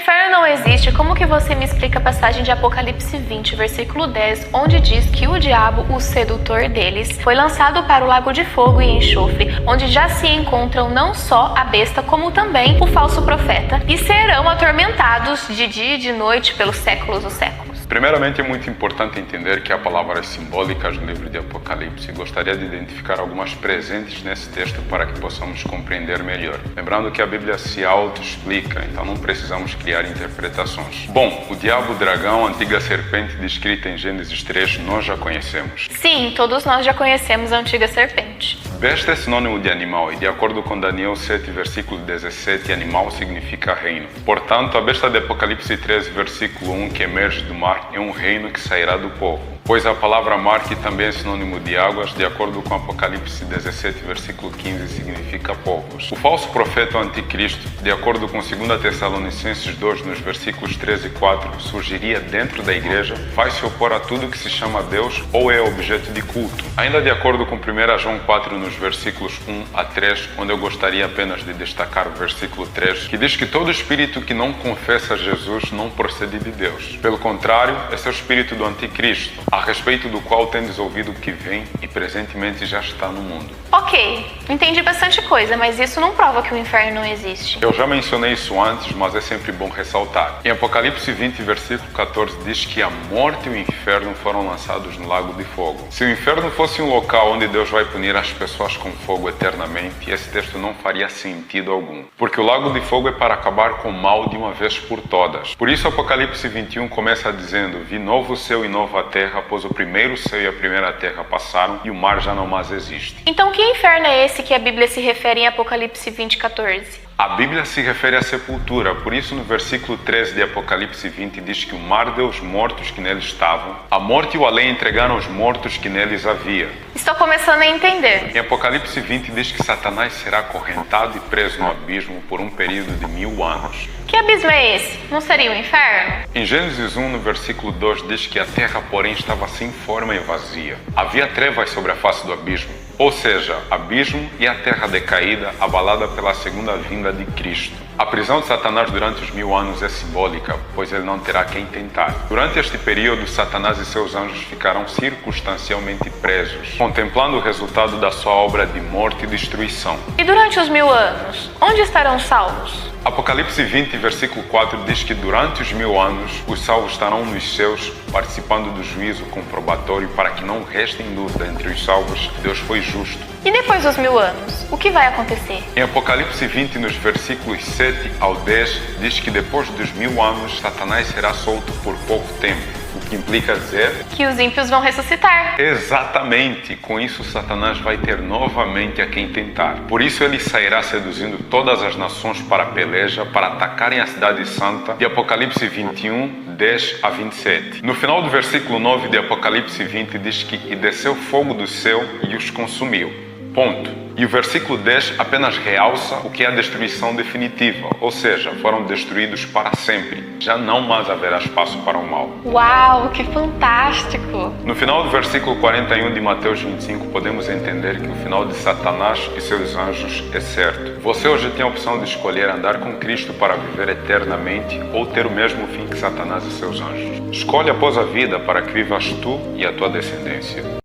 inferno não existe, como que você me explica a passagem de Apocalipse 20, versículo 10, onde diz que o diabo, o sedutor deles, foi lançado para o lago de fogo e enxofre, onde já se encontram não só a besta, como também o falso profeta, e serão atormentados de dia e de noite pelos séculos dos séculos? Primeiramente, é muito importante entender que há palavras simbólicas no livro de Apocalipse e gostaria de identificar algumas presentes nesse texto para que possamos compreender melhor. Lembrando que a Bíblia se auto-explica, então não precisamos criar interpretações. Bom, o diabo, o dragão, a antiga serpente descrita em Gênesis 3, nós já conhecemos. Sim, todos nós já conhecemos a antiga serpente. Besta é sinônimo de animal e, de acordo com Daniel 7, versículo 17, animal significa reino. Portanto, a besta de Apocalipse 13, versículo 1, que emerge do mar, é um reino que sairá do povo. Pois a palavra mar, que também é sinônimo de águas, de acordo com Apocalipse 17, versículo 15, significa povos. O falso profeta, o anticristo, de acordo com 2 Tessalonicenses 2, nos versículos 13 e 4, surgiria dentro da igreja, vai se opor a tudo que se chama Deus ou é objeto de culto. Ainda de acordo com 1 João 4, nos versículos 1 a 3, onde eu gostaria apenas de destacar o versículo 3, que diz que todo espírito que não confessa Jesus não procede de Deus. Pelo contrário, esse é o espírito do anticristo, a respeito do qual tendes ouvido o que vem e presentemente já está no mundo. Ok, entendi bastante coisa, mas isso não prova que o inferno não existe. Eu já mencionei isso antes, mas é sempre bom ressaltar. Em Apocalipse 20, versículo 14, diz que a morte e o inferno foram lançados no lago de fogo. Se o inferno fosse um local onde Deus vai punir as pessoas com fogo eternamente, esse texto não faria sentido algum. Porque o lago de fogo é para acabar com o mal de uma vez por todas. Por isso Apocalipse 21 começa dizendo: vi novo céu e nova terra, pois o primeiro céu e a primeira terra passaram e o mar já não mais existe. Então que inferno é esse que a Bíblia se refere em Apocalipse 20, 14? A Bíblia se refere à sepultura, por isso no versículo 13 de Apocalipse 20 diz que o mar deu os mortos que nele estavam, a morte e o além entregaram os mortos que neles havia. Estou começando a entender. Em Apocalipse 20 diz que Satanás será acorrentado e preso no abismo por um período de 1000 anos. Que abismo é esse? Não seria o inferno? Em Gênesis 1, no versículo 2, diz que a terra, porém, estava sem forma e vazia. Havia trevas sobre a face do abismo, ou seja, abismo e a terra decaída, abalada pela segunda vinda de Cristo. A prisão de Satanás durante os 1000 anos é simbólica, pois ele não terá quem tentar. Durante este período, Satanás e seus anjos ficarão circunstancialmente presos, contemplando o resultado da sua obra de morte e destruição. E durante os 1000 anos, onde estarão salvos? Apocalipse 20, versículo 4 diz que durante os 1000 anos os salvos estarão nos céus, participando do juízo comprobatório, para que não restem dúvida entre os salvos que Deus foi justo. E depois dos 1000 anos, o que vai acontecer? Em Apocalipse 20, nos versículos 7 ao 10, diz que depois dos 1000 anos Satanás será solto por pouco tempo. O que implica dizer que os ímpios vão ressuscitar. Exatamente! Com isso, Satanás vai ter novamente a quem tentar. Por isso, ele sairá seduzindo todas as nações para a peleja, para atacarem a cidade santa, de Apocalipse 21, 10 a 27. No final do versículo 9 de Apocalipse 20, diz que e desceu fogo do céu e os consumiu. Ponto. E o versículo 10 apenas realça o que é a destruição definitiva, ou seja, foram destruídos para sempre. Já não mais haverá espaço para o mal. Uau, que fantástico! No final do versículo 41 de Mateus 25, podemos entender que o final de Satanás e seus anjos é certo. Você hoje tem a opção de escolher andar com Cristo para viver eternamente ou ter o mesmo fim que Satanás e seus anjos. Escolhe após a vida para que vivas tu e a tua descendência.